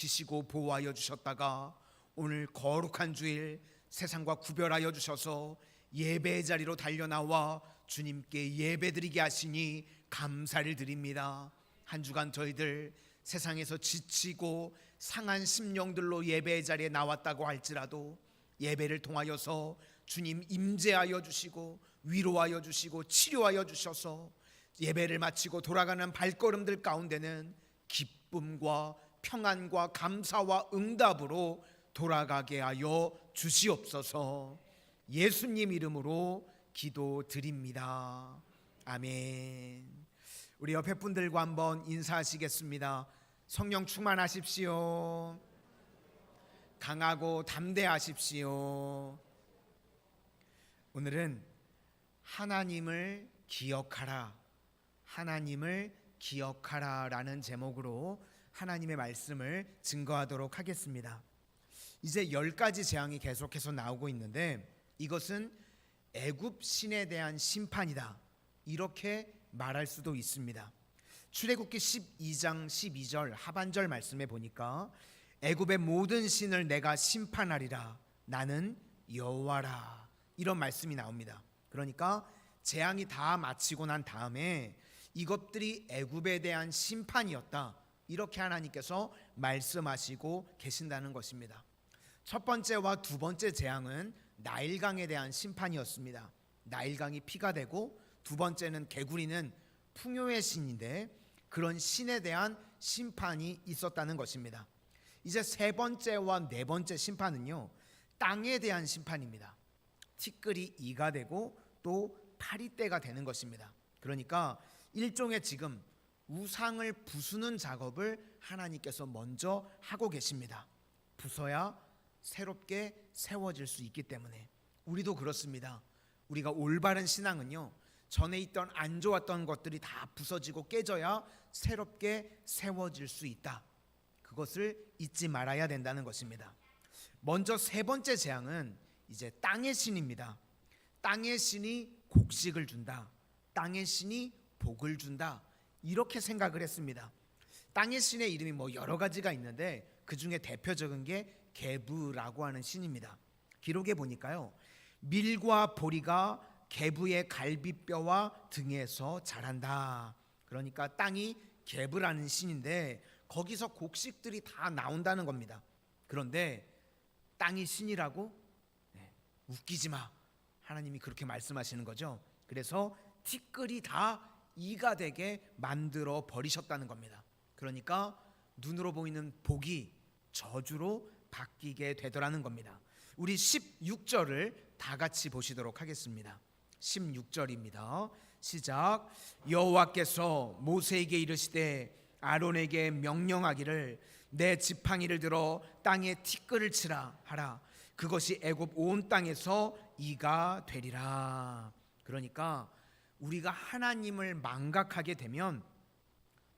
지시고 보호하여 주셨다가 오늘 거룩한 주일 세상과 구별하여 주셔서 예배의 자리로 달려나와 주님께 예배드리게 하시니 감사를 드립니다. 한 주간 저희들 세상에서 지치고 상한 심령들로 예배의 자리에 나왔다고 할지라도 예배를 통하여서 주님 임재하여 주시고 위로하여 주시고 치료하여 주셔서 예배를 마치고 돌아가는 발걸음들 가운데는 기쁨과 평안과 감사와 응답으로 돌아가게 하여 주시옵소서. 예수님 이름으로 기도드립니다. 아멘. 우리 옆에 분들과 한번 인사하시겠습니다. 성령 충만하십시오. 강하고 담대하십시오. 오늘은 하나님을 기억하라, 하나님을 기억하라 라는 제목으로 하나님의 말씀을 증거하도록 하겠습니다. 이제 10가지 재앙이 계속해서 나오고 있는데 이것은 애굽 신에 대한 심판이다, 이렇게 말할 수도 있습니다. 출애굽기 12장 12절 하반절 말씀에 보니까 애굽의 모든 신을 내가 심판하리라, 나는 여호와라, 이런 말씀이 나옵니다. 그러니까 재앙이 다 마치고 난 다음에 이것들이 애굽에 대한 심판이었다, 이렇게 하나님께서 말씀하시고 계신다는 것입니다. 첫 번째와 두 번째 재앙은 나일강에 대한 심판이었습니다. 나일강이 피가 되고 두 번째는 개구리는 풍요의 신인데 그런 신에 대한 심판이 있었다는 것입니다. 이제 세 번째와 네 번째 심판은요, 땅에 대한 심판입니다. 티끌이 이가 되고 또 파리떼가 되는 것입니다. 그러니까 일종의 지금 우상을 부수는 작업을 하나님께서 먼저 하고 계십니다. 부숴야 새롭게 세워질 수 있기 때문에. 우리도 그렇습니다. 우리가 올바른 신앙은요, 전에 있던 안 좋았던 것들이 다 부서지고 깨져야 새롭게 세워질 수 있다, 그것을 잊지 말아야 된다는 것입니다. 먼저 세 번째 재앙은 이제 땅의 신입니다. 땅의 신이 곡식을 준다, 땅의 신이 복을 준다, 이렇게 생각을 했습니다. 땅의 신의 이름이 여러 가지가 있는데 그 중에 대표적인 게 게브라고 하는 신입니다. 기록에 보니까요, 밀과 보리가 게브의 갈비뼈와 등에서 자란다. 그러니까 땅이 게브라는 신인데 거기서 곡식들이 다 나온다는 겁니다. 그런데 땅이 신이라고? 웃기지 마, 하나님이 그렇게 말씀하시는 거죠. 그래서 티끌이 다 이가 되게 만들어 버리셨다는 겁니다. 그러니까 눈으로 보이는 복이 저주로 바뀌게 되더라는 겁니다. 우리 16절을 다 같이 보시도록 하겠습니다. 16절입니다. 시작. 여호와께서 모세에게 이르시되 아론에게 명령하기를 내 지팡이를 들어 땅에 티끌을 치라 하라. 그것이 애굽 온 땅에서 이가 되리라. 그러니까 우리가 하나님을 망각하게 되면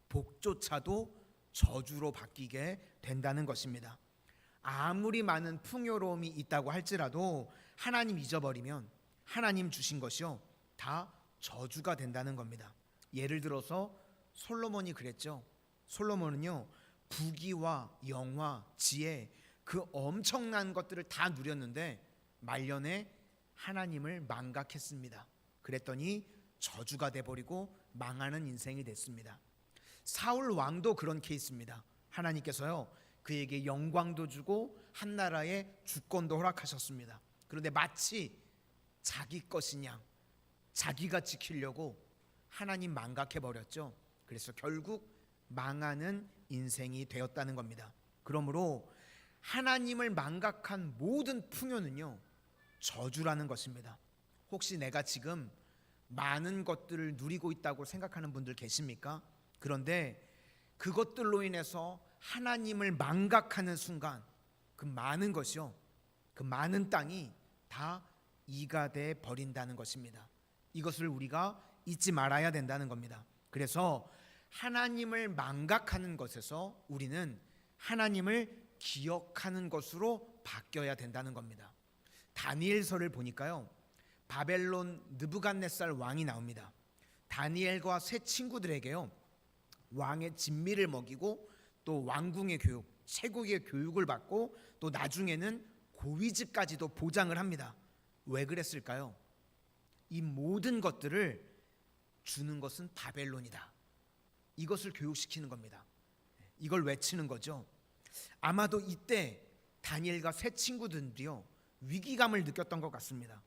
복조차도 저주로 바뀌게 된다는 것입니다. 아무리 많은 풍요로움이 있다고 할지라도 하나님 잊어버리면 하나님 주신 것이요, 다 저주가 된다는 겁니다. 예를 들어서 솔로몬이 그랬죠. 솔로몬은요, 부귀와 영화, 지혜, 그 엄청난 것들을 다 누렸는데 말년에 하나님을 망각했습니다. 그랬더니 저주가 돼버리고 망하는 인생이 됐습니다. 사울 왕도 그런 케이스입니다. 하나님께서요, 그에게 영광도 주고 한 나라의 주권도 허락하셨습니다. 그런데 마치 자기 것인 양 자기가 지키려고 하나님 망각해버렸죠. 그래서 결국 망하는 인생이 되었다는 겁니다. 그러므로 하나님을 망각한 모든 풍요는요, 저주라는 것입니다. 혹시 내가 지금 많은 것들을 누리고 있다고 생각하는 분들 계십니까? 그런데 그것들로 인해서 하나님을 망각하는 순간 그 많은 것이요, 그 많은 땅이 다 이가 돼 버린다는 것입니다. 이것을 우리가 잊지 말아야 된다는 겁니다. 그래서 하나님을 망각하는 것에서 우리는 하나님을 기억하는 것으로 바뀌어야 된다는 겁니다. 다니엘서를 보니까요, 바벨론 느부갓네살 왕이 나옵니다. 다니엘과 세 친구들에게요, 왕의 진미를 먹이고 또 왕궁의 교육, 최고의 교육을 받고 또 나중에는 고위직까지도 보장을 합니다. 왜 그랬을까요? 이 모든 것들을 주는 것은 바벨론이다. 이것을 교육시키는 겁니다. 이걸 외치는 거죠. 아마도 이때 다니엘과 세 친구들이요 위기감을 느꼈던 것 같습니다.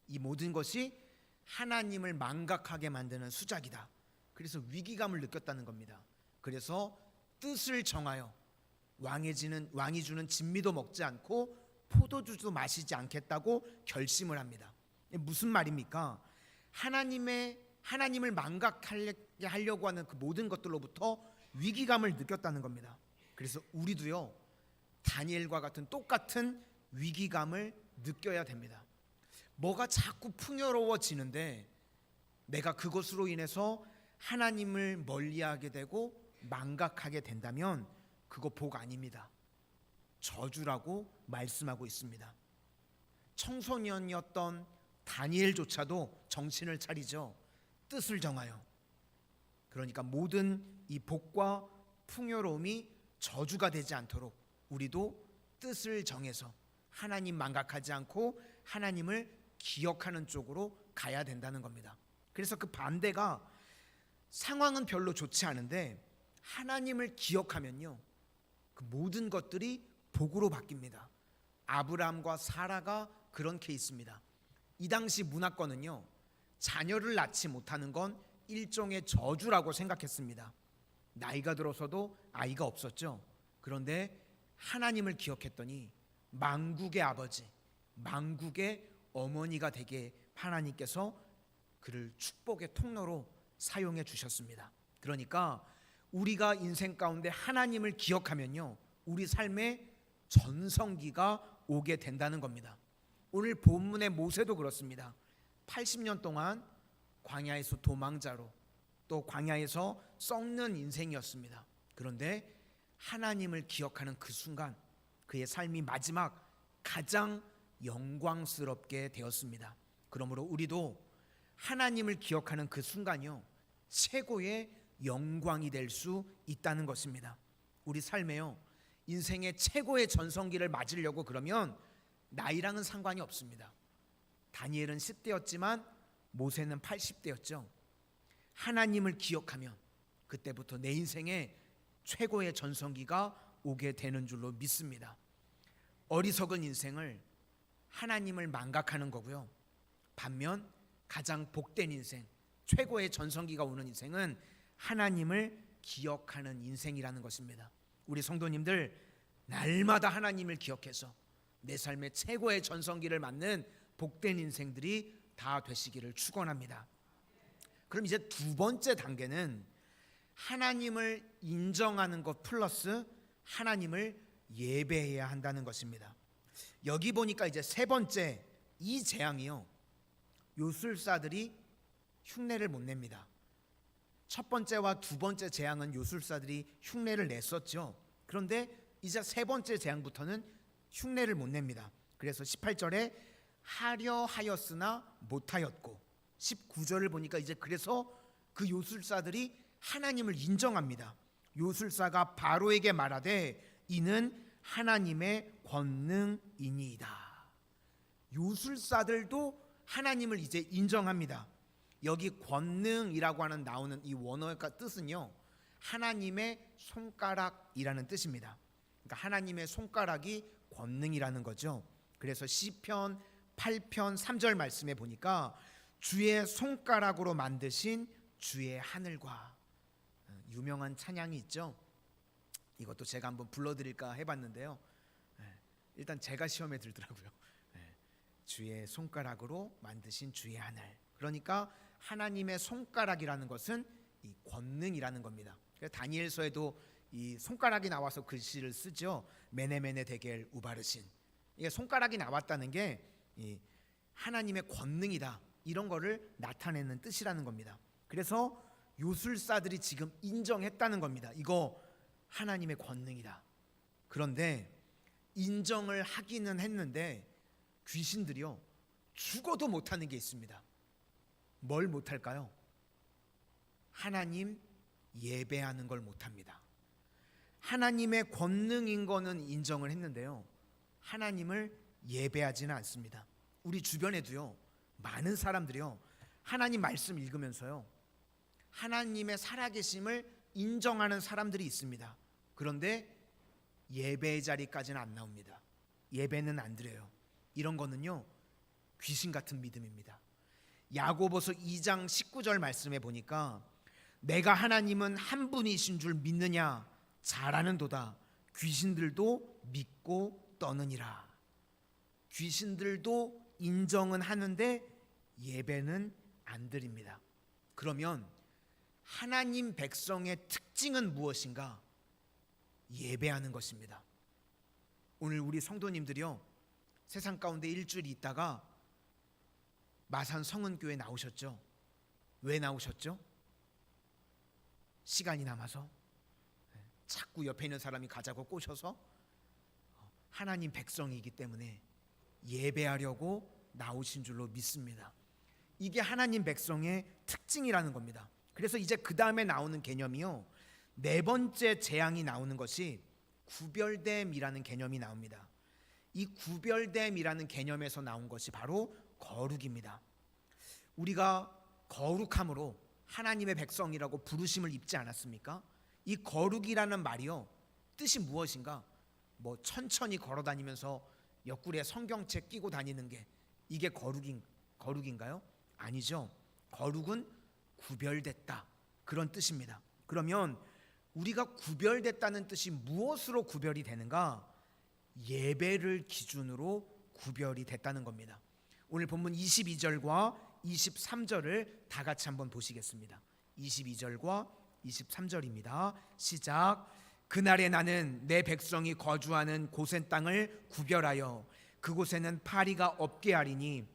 이 모든 것이 하나님을 망각하게 만드는 수작이다. 그래서 위기감을 느꼈다는 겁니다. 그래서 뜻을 정하여 왕이 주는 진미도 먹지 않고 포도주도 마시지 않겠다고 결심을 합니다. 무슨 말입니까? 하나님을 망각하게 하려고 하는 그 모든 것들로부터 위기감을 느꼈다는 겁니다. 그래서 우리도요 다니엘과 같은 똑같은 위기감을 느껴야 됩니다. 뭐가 자꾸 풍요로워지는데 내가 그것으로 인해서 하나님을 멀리하게 되고 망각하게 된다면 그거 복 아닙니다. 저주라고 말씀하고 있습니다. 청소년이었던 다니엘조차도 정신을 차리죠. 뜻을 정하여. 그러니까 모든 이 복과 풍요로움이 저주가 되지 않도록 우리도 뜻을 정해서 하나님 망각하지 않고 하나님을 기억하는 쪽으로 가야 된다는 겁니다. 그래서 그 반대가 상황은 별로 좋지 않은데 하나님을 기억하면요 그 모든 것들이 복으로 바뀝니다. 아브라함과 사라가 그런 케이스입니다. 이 당시 문화권은요 자녀를 낳지 못하는 건 일종의 저주라고 생각했습니다. 나이가 들어서도 아이가 없었죠. 그런데 하나님을 기억했더니 만국의 아버지, 만국의 어머니가 되게 하나님께서 그를 축복의 통로로 사용해 주셨습니다. 그러니까 우리가 인생 가운데 하나님을 기억하면요 우리 삶에 전성기가 오게 된다는 겁니다. 오늘 본문의 모세도 그렇습니다. 80년 동안 광야에서 도망자로 또 광야에서 썩는 인생이었습니다. 그런데 하나님을 기억하는 그 순간 그의 삶이 마지막 가장 영광스럽게 되었습니다. 그러므로 우리도 하나님을 기억하는 그 순간이요 최고의 영광이 될 수 있다는 것입니다. 우리 삶에요 인생의 최고의 전성기를 맞으려고 그러면 나이랑은 상관이 없습니다. 다니엘은 10대였지만 모세는 80대였죠. 하나님을 기억하면 그때부터 내 인생에 최고의 전성기가 오게 되는 줄로 믿습니다. 어리석은 인생을 하나님을 망각하는 거고요. 반면 가장 복된 인생, 최고의 전성기가 오는 인생은 하나님을 기억하는 인생이라는 것입니다. 우리 성도님들 날마다 하나님을 기억해서 내 삶의 최고의 전성기를 맞는 복된 인생들이 다 되시기를 축원합니다. 그럼 이제 두 번째 단계는 하나님을 인정하는 것 플러스 하나님을 예배해야 한다는 것입니다. 여기 보니까 이제 세 번째 이 재앙이요 요술사들이 흉내를 못 냅니다. 첫 번째와 두 번째 재앙은 요술사들이 흉내를 냈었죠. 그런데 이제 세 번째 재앙부터는 흉내를 못 냅니다. 그래서 18절에 하려 하였으나 못하였고 19절을 보니까 이제 그래서 그 요술사들이 하나님을 인정합니다. 요술사가 바로에게 말하되 이는 하나님의 권능이니이다. 요술사들도 하나님을 이제 인정합니다. 여기 권능이라고 하는 나오는 이 원어의 뜻은요 하나님의 손가락이라는 뜻입니다. 그러니까 하나님의 손가락이 권능이라는 거죠. 그래서 시편 8편 3절 말씀에 보니까 주의 손가락으로 만드신 주의 하늘과 유명한 찬양이 있죠. 이것도 제가 한번 불러드릴까 해봤는데요. 일단 제가 시험에 들더라고요. 주의 손가락으로 만드신 주의 하늘. 그러니까 하나님의 손가락이라는 것은 이 권능이라는 겁니다. 다니엘서에도 이 손가락이 나와서 글씨를 쓰죠. 메네메네 데겔 우바르신. 이게 손가락이 나왔다는 게 이 하나님의 권능이다. 이런 거를 나타내는 뜻이라는 겁니다. 그래서 요술사들이 지금 인정했다는 겁니다. 이거 하나님의 권능이다. 그런데 인정을 하기는 했는데 귀신들이요 죽어도 못하는 게 있습니다. 뭘 못할까요? 하나님 예배하는 걸 못합니다. 하나님의 권능인 거는 인정을 했는데요, 하나님을 예배하지는 않습니다. 우리 주변에도요, 많은 사람들이요, 하나님 말씀 읽으면서요, 하나님의 살아계심을 인정하는 사람들이 있습니다. 그런데 예배의 자리까지는 안 나옵니다. 예배는 안 드려요. 이런 거는요, 귀신 같은 믿음입니다. 야고보서 2장 19절 말씀에 보니까 내가 하나님은 한 분이신 줄 믿느냐 잘하는도다. 귀신들도 믿고 떠느니라. 귀신들도 인정은 하는데 예배는 안 드립니다. 그러면 하나님 백성의 특징은 무엇인가? 예배하는 것입니다. 오늘 우리 성도님들이요, 세상 가운데 일주일 있다가 마산 성은교회 나오셨죠? 왜 나오셨죠? 시간이 남아서? 자꾸 옆에 있는 사람이 가자고 꼬셔서? 하나님 백성이기 때문에 예배하려고 나오신 줄로 믿습니다. 이게 하나님 백성의 특징이라는 겁니다. 그래서 이제 그 다음에 나오는 개념이요, 네 번째 재앙이 나오는 것이 구별됨이라는 개념이 나옵니다. 이 구별됨이라는 개념에서 나온 것이 바로 거룩입니다. 우리가 거룩함으로 하나님의 백성이라고 부르심을 입지 않았습니까? 이 거룩이라는 말이요, 뜻이 무엇인가? 뭐 천천히 걸어 다니면서 옆구리에 성경책 끼고 다니는 게 이게 거룩인가요? 아니죠. 거룩은 구별됐다, 그런 뜻입니다. 그러면 우리가 구별됐다는 뜻이 무엇으로 구별이 되는가? 예배를 기준으로 구별이 됐다는 겁니다. 오늘 본문 22절과 23절을 다 같이 한번 보시겠습니다. 22절과 23절입니다. 시작. 그날에 나는 내 백성이 거주하는 고센 땅을 구별하여 그곳에는 파리가 없게 하리니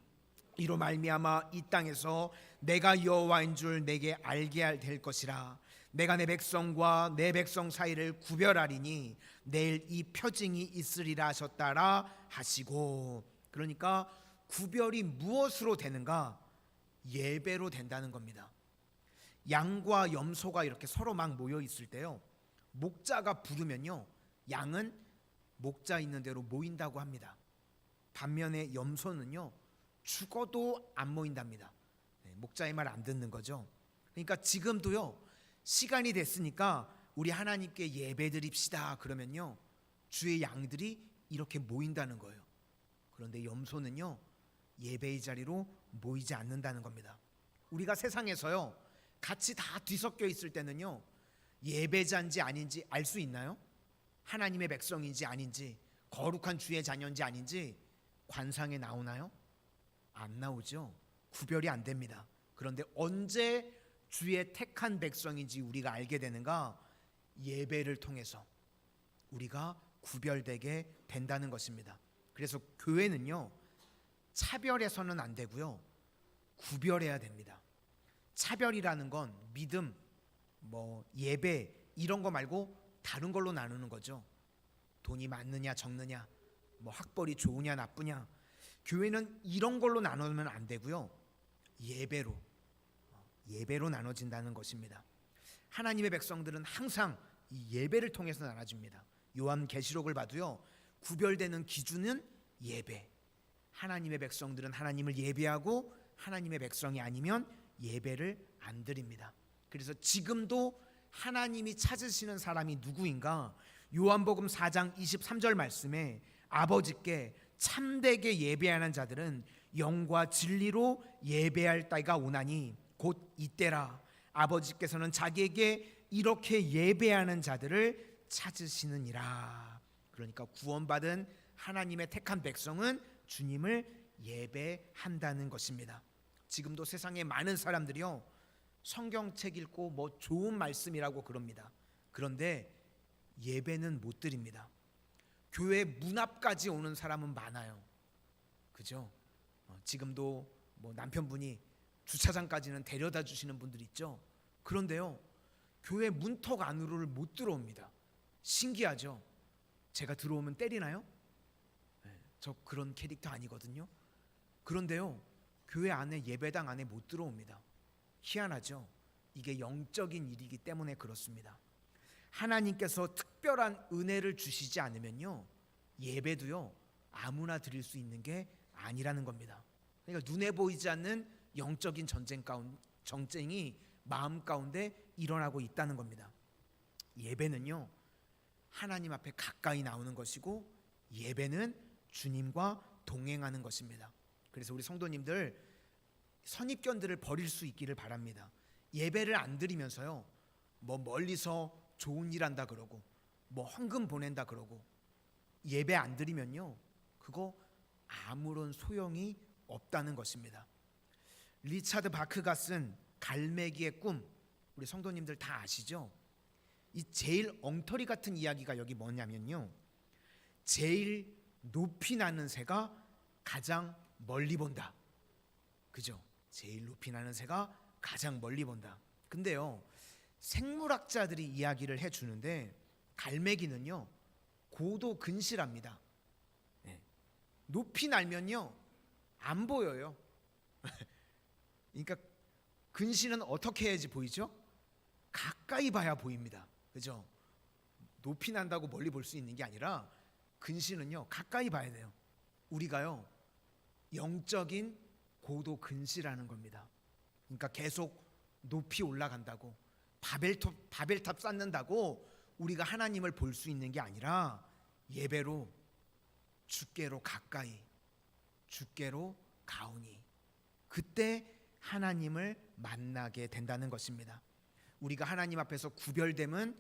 이로 말미암아 이 땅에서 내가 여호와인 줄 내게 알게 될 것이라. 내가 내 백성과 내 백성 사이를 구별하리니 내일 이 표징이 있으리라 하셨다라 하시고. 그러니까 구별이 무엇으로 되는가? 예배로 된다는 겁니다. 양과 염소가 이렇게 서로 막 모여 있을 때요, 목자가 부르면요, 양은 목자 있는 대로 모인다고 합니다. 반면에 염소는요, 죽어도 안 모인답니다. 목자의 말 안 듣는 거죠. 그러니까 지금도요, 시간이 됐으니까 우리 하나님께 예배드립시다 그러면요, 주의 양들이 이렇게 모인다는 거예요. 그런데 염소는요, 예배의 자리로 모이지 않는다는 겁니다. 우리가 세상에서요, 같이 다 뒤섞여 있을 때는요, 예배자인지 아닌지 알 수 있나요? 하나님의 백성인지 아닌지, 거룩한 주의 자녀인지 아닌지 관상에 나오나요? 안 나오죠. 구별이 안 됩니다. 그런데 언제 주의 택한 백성인지 우리가 알게 되는가? 예배를 통해서 우리가 구별되게 된다는 것입니다. 그래서 교회는요, 차별해서는 안 되고요, 구별해야 됩니다. 차별이라는 건 믿음, 뭐 예배 이런 거 말고 다른 걸로 나누는 거죠. 돈이 많느냐 적느냐, 뭐 학벌이 좋으냐 나쁘냐. 교회는 이런 걸로 나누면 안 되고요, 예배로 나눠진다는 것입니다. 하나님의 백성들은 항상 이 예배를 통해서 나눠집니다. 요한계시록을 봐도요, 구별되는 기준은 예배. 하나님의 백성들은 하나님을 예배하고 하나님의 백성이 아니면 예배를 안 드립니다. 그래서 지금도 하나님이 찾으시는 사람이 누구인가? 요한복음 4장 23절 말씀에 아버지께 참되게 예배하는 자들은 영과 진리로 예배할 때가 오나니 곧 이때라. 아버지께서는 자기에게 이렇게 예배하는 자들을 찾으시느니라. 그러니까 구원받은 하나님의 택한 백성은 주님을 예배한다는 것입니다. 지금도 세상에 많은 사람들이요, 성경책 읽고 뭐 좋은 말씀이라고 그럽니다. 그런데 예배는 못 드립니다. 교회 문 앞까지 오는 사람은 많아요. 그죠? 지금도 뭐 남편분이 주차장까지는 데려다 주시는 분들 있죠. 그런데요, 교회 문턱 안으로를 못 들어옵니다. 신기하죠? 제가 들어오면 때리나요? 저 그런 캐릭터 아니거든요. 그런데요, 교회 안에, 예배당 안에 못 들어옵니다. 희한하죠? 이게 영적인 일이기 때문에 그렇습니다. 하나님께서 특별한 은혜를 주시지 않으면요, 예배도요 아무나 드릴 수 있는 게 아니라는 겁니다. 그러니까 눈에 보이지 않는 영적인 전쟁이 마음 가운데 일어나고 있다는 겁니다. 예배는요 하나님 앞에 가까이 나오는 것이고, 예배는 주님과 동행하는 것입니다. 그래서 우리 성도님들 선입견들을 버릴 수 있기를 바랍니다. 예배를 안 드리면서요 뭐 멀리서 좋은 일 한다 그러고 뭐 헌금 보낸다 그러고, 예배 안 드리면요 그거 아무런 소용이 없다는 것입니다. 리차드 바크가 쓴 갈매기의 꿈, 우리 성도님들 다 아시죠? 이 제일 엉터리 같은 이야기가 여기 뭐냐면요, 제일 높이 나는 새가 가장 멀리 본다. 그죠? 제일 높이 나는 새가 가장 멀리 본다. 근데요 생물학자들이 이야기를 해주는데, 갈매기는요 고도 근실합니다. 높이 날면요 안 보여요. 그러니까 근실은 어떻게 해야지 보이죠? 가까이 봐야 보입니다. 그죠? 높이 난다고 멀리 볼 수 있는 게 아니라 근실은요 가까이 봐야 돼요. 우리가요 영적인 고도 근실하는 겁니다. 그러니까 계속 높이 올라간다고, 바벨탑 쌓는다고 우리가 하나님을 볼 수 있는 게 아니라, 예배로 주께로 가까이, 주께로 가오니, 그때 하나님을 만나게 된다는 것입니다. 우리가 하나님 앞에서 구별됨은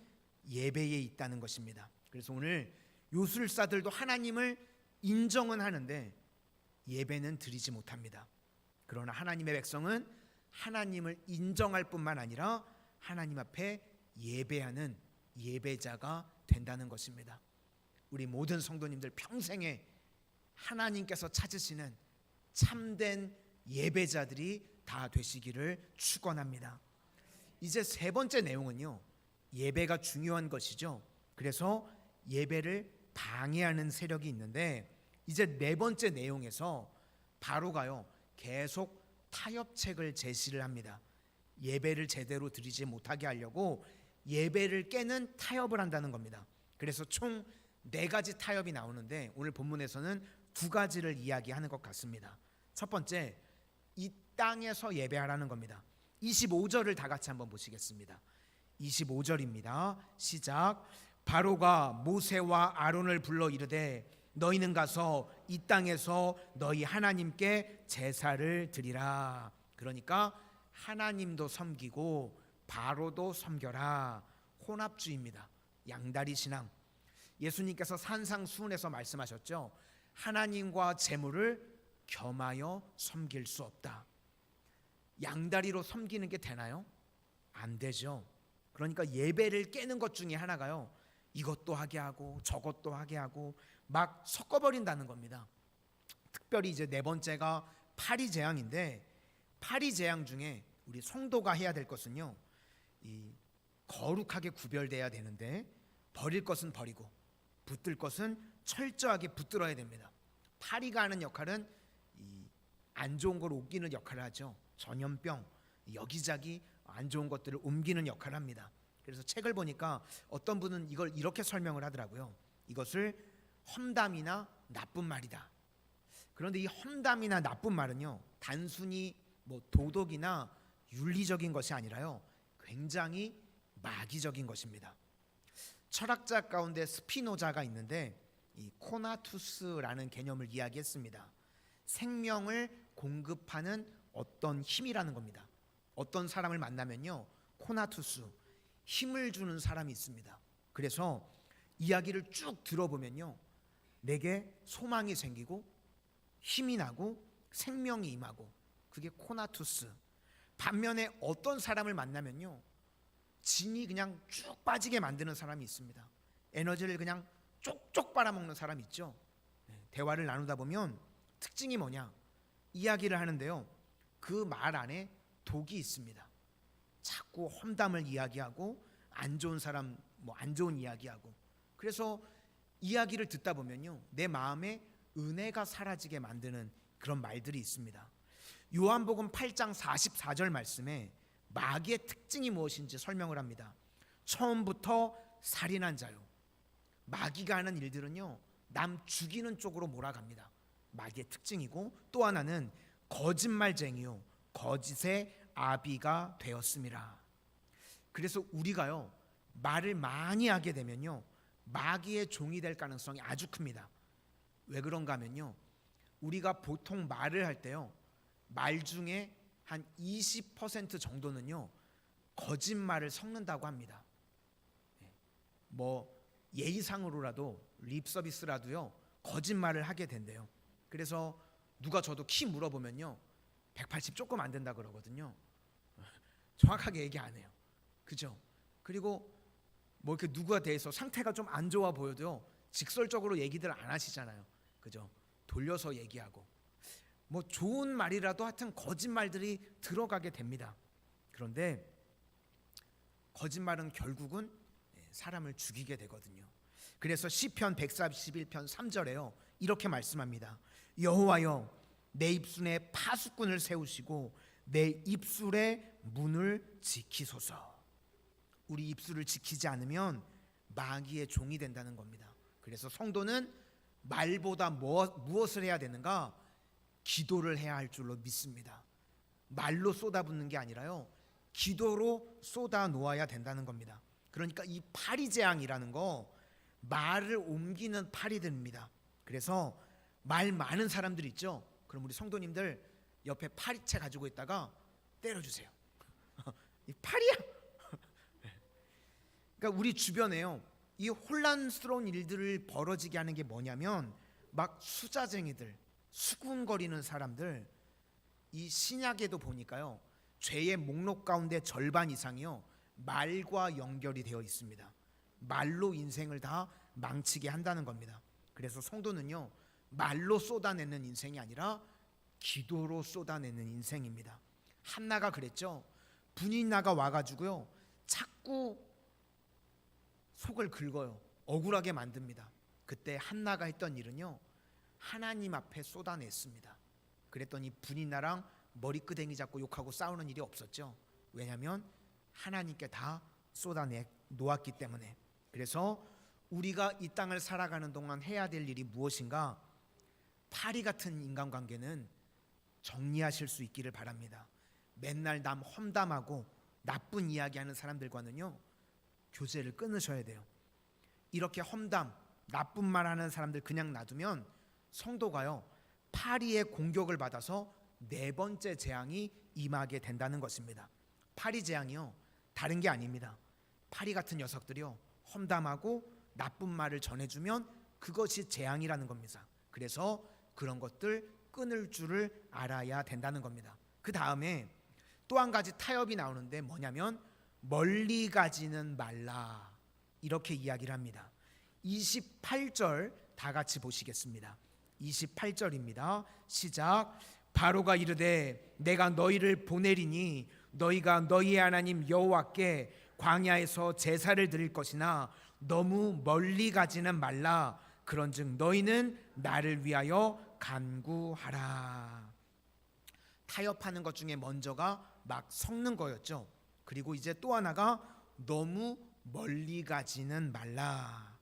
예배에 있다는 것입니다. 그래서 오늘 요술사들도 하나님을 인정은 하는데 예배는 드리지 못합니다. 그러나 하나님의 백성은 하나님을 인정할 뿐만 아니라 하나님 앞에 예배하는 예배자가 된다는 것입니다. 우리 모든 성도님들 평생에 하나님께서 찾으시는 참된 예배자들이 다 되시기를 축원합니다. 이제 세 번째 내용은요, 예배가 중요한 것이죠. 그래서 예배를 방해하는 세력이 있는데, 이제 네 번째 내용에서 바로가요 계속 타협책을 제시를 합니다. 예배를 제대로 드리지 못하게 하려고 예배를 깨는 타협을 한다는 겁니다. 그래서 총 4가지 타협이 나오는데, 오늘 본문에서는 2가지를 이야기하는 것 같습니다. 첫 번째, 이 땅에서 예배하라는 겁니다. 25절을 다 같이 한번 보시겠습니다. 25절입니다. 시작. 바로가 모세와 아론을 불러 이르되 너희는 가서 이 땅에서 너희 하나님께 제사를 드리라. 그러니까 하나님도 섬기고 바로도 섬겨라. 혼합주의입니다. 양다리 신앙. 예수님께서 산상수훈에서 말씀하셨죠. 하나님과 재물을 겸하여 섬길 수 없다. 양다리로 섬기는 게 되나요? 안 되죠. 그러니까 예배를 깨는 것 중에 하나가요, 이것도 하게 하고 저것도 하게 하고 막 섞어버린다는 겁니다. 특별히 이제 네 번째가 파리제향인데, 파리제향 중에 우리 성도가 해야 될 것은요, 이 거룩하게 구별돼야 되는데, 버릴 것은 버리고 붙들 것은 철저하게 붙들어야 됩니다. 파리가 하는 역할은 이 안 좋은 걸 옮기는 역할을 하죠. 전염병, 여기저기 안 좋은 것들을 옮기는 역할을 합니다. 그래서 책을 보니까 어떤 분은 이걸 이렇게 설명을 하더라고요. 이것을 험담이나 나쁜 말이다. 그런데 이 험담이나 나쁜 말은요, 단순히 뭐 도덕이나 윤리적인 것이 아니라요, 굉장히 마귀적인 것입니다. 철학자 가운데 스피노자가 있는데, 이 코나투스라는 개념을 이야기했습니다. 생명을 공급하는 어떤 힘이라는 겁니다. 어떤 사람을 만나면요, 코나투스, 힘을 주는 사람이 있습니다. 그래서 이야기를 쭉 들어보면요, 내게 소망이 생기고 힘이 나고 생명이 임하고, 그게 코나투스. 반면에 어떤 사람을 만나면요, 진이 그냥 쭉 빠지게 만드는 사람이 있습니다. 에너지를 그냥 쪽쪽 빨아먹는 사람이 있죠. 대화를 나누다 보면 특징이 뭐냐, 이야기를 하는데요, 그 말 안에 독이 있습니다. 자꾸 험담을 이야기하고 안 좋은 사람 뭐 안 좋은 이야기하고, 그래서 이야기를 듣다 보면요, 내 마음에 은혜가 사라지게 만드는 그런 말들이 있습니다. 요한복음 8장 44절 말씀에 마귀의 특징이 무엇인지 설명을 합니다. 처음부터 살인한 자요. 마귀가 하는 일들은요, 남 죽이는 쪽으로 몰아갑니다. 마귀의 특징이고, 또 하나는 거짓말쟁이요, 거짓의 아비가 되었습니다. 그래서 우리가요, 말을 많이 하게 되면요, 마귀의 종이 될 가능성이 아주 큽니다. 왜 그런가 하면요, 우리가 보통 말을 할 때요, 말 중에 한 20% 정도는요, 거짓말을 섞는다고 합니다. 뭐 예의상으로라도 립 서비스라도요, 거짓말을 하게 된대요. 그래서 누가 저도 키 물어보면요, 180 조금 안 된다 그러거든요. 정확하게 얘기 안 해요. 그죠? 그리고 뭐 이렇게 누구에 대해서 상태가 좀 안 좋아 보여도요, 직설적으로 얘기들 안 하시잖아요. 그죠? 돌려서 얘기하고, 뭐 좋은 말이라도 하여튼 거짓말들이 들어가게 됩니다. 그런데 거짓말은 결국은 사람을 죽이게 되거든요. 그래서 시편 141편 3절에요, 이렇게 말씀합니다. 여호와여, 내 입술에 파수꾼을 세우시고 내 입술의 문을 지키소서. 우리 입술을 지키지 않으면 마귀의 종이 된다는 겁니다. 그래서 성도는 말보다 무엇을 해야 되는가? 기도를 해야 할 줄로 믿습니다. 말로 쏟아붓는 게 아니라요, 기도로 쏟아 놓아야 된다는 겁니다. 그러니까 이 파리재앙이라는 거, 말을 옮기는 파리들입니다. 그래서 말 많은 사람들 있죠. 그럼 우리 성도님들 옆에 파리채 가지고 있다가 때려주세요. 이 팔이야. 그러니까 우리 주변에요, 이 혼란스러운 일들을 벌어지게 하는 게 뭐냐면, 막 수자쟁이들, 수군거리는 사람들, 이 신약에도 보니까요, 죄의 목록 가운데 절반 이상이요, 말과 연결이 되어 있습니다. 말로 인생을 다 망치게 한다는 겁니다. 그래서 성도는요, 말로 쏟아내는 인생이 아니라 기도로 쏟아내는 인생입니다. 한나가 그랬죠. 분인나가 와가지고요, 자꾸 속을 긁어요. 억울하게 만듭니다. 그때 한나가 했던 일은요, 하나님 앞에 쏟아냈습니다. 그랬더니 분인나랑 머리끄댕이 잡고 욕하고 싸우는 일이 없었죠. 왜냐하면 하나님께 다 쏟아내 놓았기 때문에. 그래서 우리가 이 땅을 살아가는 동안 해야 될 일이 무엇인가? 파리 같은 인간관계는 정리하실 수 있기를 바랍니다. 맨날 남 험담하고 나쁜 이야기하는 사람들과는요, 교제를 끊으셔야 돼요. 이렇게 험담, 나쁜 말하는 사람들 그냥 놔두면 성도가요, 파리의 공격을 받아서 네 번째 재앙이 임하게 된다는 것입니다. 파리 재앙이요, 다른 게 아닙니다. 파리 같은 녀석들이요, 험담하고 나쁜 말을 전해주면 그것이 재앙이라는 겁니다. 그래서 그런 것들 끊을 줄을 알아야 된다는 겁니다. 그 다음에 또 한 가지 타협이 나오는데 뭐냐면, 멀리 가지는 말라, 이렇게 이야기를 합니다. 28절 다 같이 보시겠습니다. 28절입니다. 시작. 바로가 이르되 내가 너희를 보내리니 너희가 너희의 하나님 여호와께 광야에서 제사를 드릴 것이나 너무 멀리 가지는 말라. 그런즉 너희는 나를 위하여 간구하라. 타협하는 것 중에 먼저가 막 섞는 거였죠. 그리고 이제 또 하나가 너무 멀리 가지는 말라.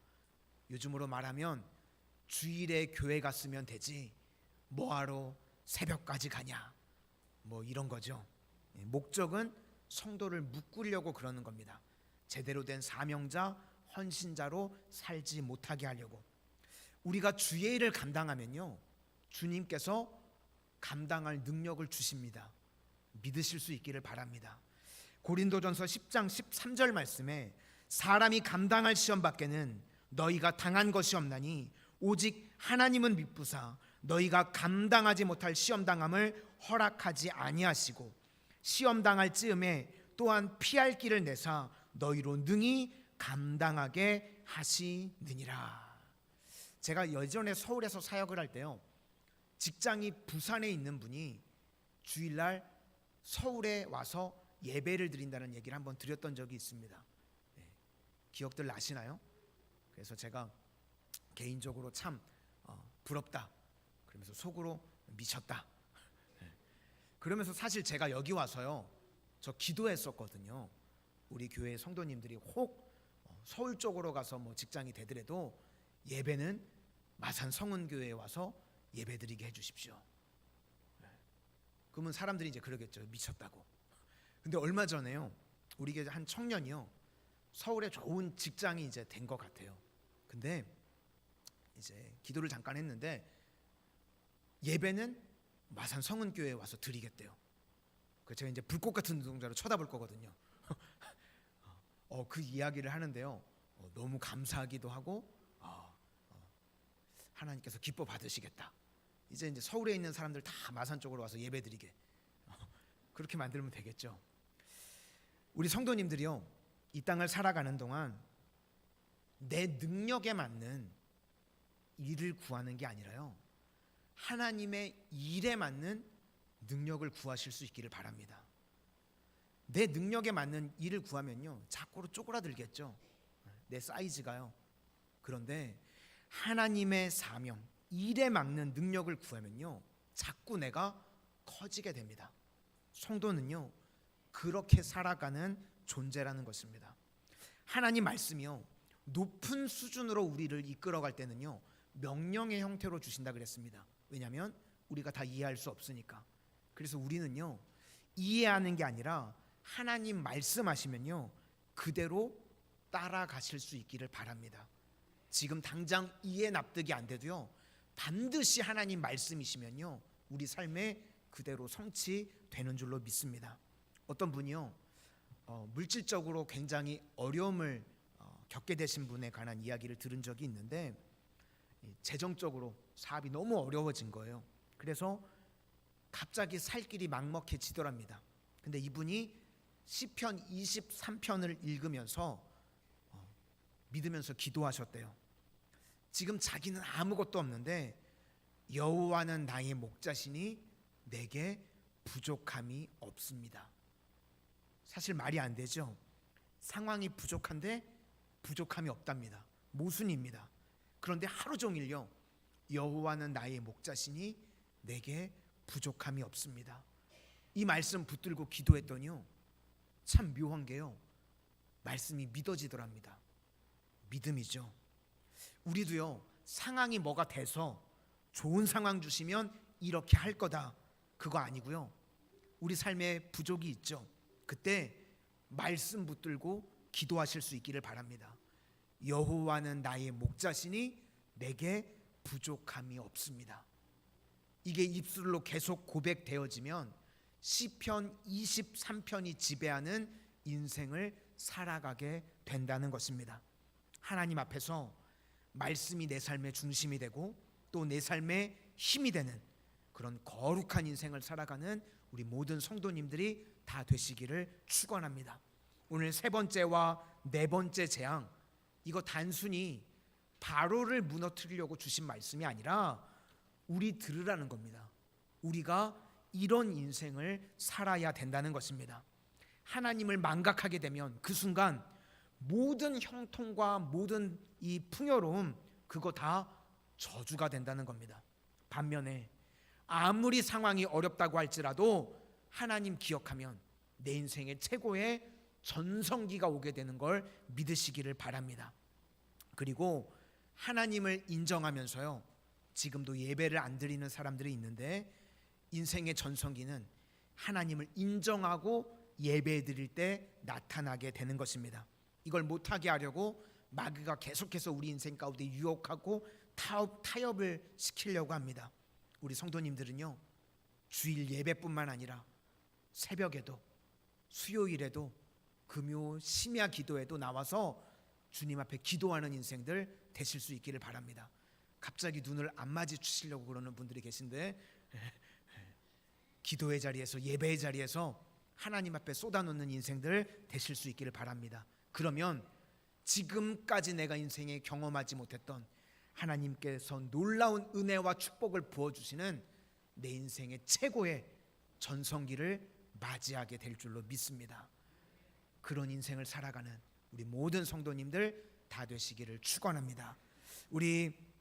요즘으로 말하면 주일에 교회 갔으면 되지 뭐하러 새벽까지 가냐, 뭐 이런 거죠. 목적은 성도를 묶으려고 그러는 겁니다. 제대로 된 사명자, 헌신자로 살지 못하게 하려고. 우리가 주의 일을 감당하면요, 주님께서 감당할 능력을 주십니다. 믿으실 수 있기를 바랍니다. 고린도전서 10장 13절 말씀에 사람이 감당할 시험 밖에는 너희가 당한 것이 없나니 오직 하나님은 미쁘사 너희가 감당하지 못할 시험 당함을 허락하지 아니하시고 시험 당할 즈음에 또한 피할 길을 내사 너희로 능히 감당하게 하시느니라. 제가 예전에 서울에서 사역을 할 때요, 직장이 부산에 있는 분이 주일날 서울에 와서 예배를 드린다는 얘기를 한번 드렸던 적이 있습니다. 기억들 나시나요? 그래서 제가 개인적으로 참 부럽다, 그러면서 속으로 미쳤다. 그러면서 사실 제가 여기 와서요, 저 기도했었거든요. 우리 교회 성도님들이 혹 서울 쪽으로 가서 뭐 직장이 되더라도 예배는 마산 성은교회에 와서 예배드리게 해주십시오. 그러면 사람들이 이제 그러겠죠. 미쳤다고. 근데 얼마 전에요, 우리 교회 한 청년이요, 서울에 좋은 직장이 이제 된 것 같아요. 근데 이제 기도를 잠깐 했는데 예배는 마산 성은교회에 와서 드리겠대요. 그 제가 이제 불꽃 같은 눈동자로 쳐다볼 거거든요. 그 이야기를 하는데요, 너무 감사하기도 하고 하나님께서 기뻐 받으시겠다. 이제 서울에 있는 사람들 다 마산 쪽으로 와서 예배드리게 그렇게 만들면 되겠죠. 우리 성도님들이요, 이 땅을 살아가는 동안 내 능력에 맞는 일을 구하는 게 아니라요, 하나님의 일에 맞는 능력을 구하실 수 있기를 바랍니다. 내 능력에 맞는 일을 구하면요, 자꾸로 쪼그라들겠죠. 내 사이즈가요. 그런데 하나님의 사명, 일에 맞는 능력을 구하면요, 자꾸 내가 커지게 됩니다. 성도는요, 그렇게 살아가는 존재라는 것입니다. 하나님 말씀이요, 높은 수준으로 우리를 이끌어갈 때는요, 명령의 형태로 주신다 그랬습니다. 왜냐하면 우리가 다 이해할 수 없으니까. 그래서 우리는요, 이해하는 게 아니라 하나님 말씀하시면요, 그대로 따라가실 수 있기를 바랍니다. 지금 당장 이해 납득이 안 돼도요, 반드시 하나님 말씀이시면요, 우리 삶에 그대로 성취되는 줄로 믿습니다. 어떤 분이요, 물질적으로 굉장히 어려움을 겪게 되신 분에 관한 이야기를 들은 적이 있는데, 재정적으로 사업이 너무 어려워진 거예요. 그래서 갑자기 살 길이 막막해지더랍니다. 근데 이분이 시편 23편을 읽으면서 믿으면서 기도하셨대요. 지금 자기는 아무것도 없는데 여호와는 나의 목자시니 내게 부족함이 없습니다. 사실 말이 안 되죠. 상황이 부족한데 부족함이 없답니다. 모순입니다. 그런데 하루 종일요, 여호와는 나의 목자시니 내게 부족함이 없습니다. 이 말씀 붙들고 기도했더니요, 참 묘한 게요, 말씀이 믿어지더랍니다. 믿음이죠. 우리도요, 상황이 뭐가 돼서 좋은 상황 주시면 이렇게 할 거다, 그거 아니고요, 우리 삶에 부족이 있죠. 그때 말씀 붙들고 기도하실 수 있기를 바랍니다. 여호와는 나의 목자시니 내게 부족함이 없습니다. 이게 입술로 계속 고백되어지면 시편 23편이 지배하는 인생을 살아가게 된다는 것입니다. 하나님 앞에서 말씀이 내 삶의 중심이 되고 또 내 삶의 힘이 되는 그런 거룩한 인생을 살아가는 우리 모든 성도님들이 다 되시기를 축원합니다. 오늘 세 번째와 네 번째 재앙, 이거 단순히 바로를 무너뜨리려고 주신 말씀이 아니라 우리 들으라는 겁니다. 우리가 이런 인생을 살아야 된다는 것입니다. 하나님을 망각하게 되면 그 순간 모든 형통과 모든 이 풍요로움, 그거 다 저주가 된다는 겁니다. 반면에 아무리 상황이 어렵다고 할지라도 하나님 기억하면 내 인생의 최고의 전성기가 오게 되는 걸 믿으시기를 바랍니다. 그리고 하나님을 인정하면서요, 지금도 예배를 안 드리는 사람들이 있는데 인생의 전성기는 하나님을 인정하고 예배 드릴 때 나타나게 되는 것입니다. 이걸 못하게 하려고 마귀가 계속해서 우리 인생 가운데 유혹하고 타협을 시키려고 합니다. 우리 성도님들은요, 주일 예배뿐만 아니라 새벽에도 수요일에도 금요 심야 기도에도 나와서 주님 앞에 기도하는 인생들 되실 수 있기를 바랍니다. 갑자기 눈을 안 마주치시려고 그러는 분들이 계신데 기도의 자리에서, 예배의 자리에서 하나님 앞에 쏟아놓는 인생들 되실 수 있기를 바랍니다. 그러면 지금까지 내가 인생에 경험하지 못했던 하나님께서 놀라운 은혜와 축복을 부어주시는 내 인생의 최고의 전성기를 맞이하게 될 줄로 믿습니다. 그런 인생을 살아가는 우리 모든 성도님들 다 되시기를 축원합니다. 우리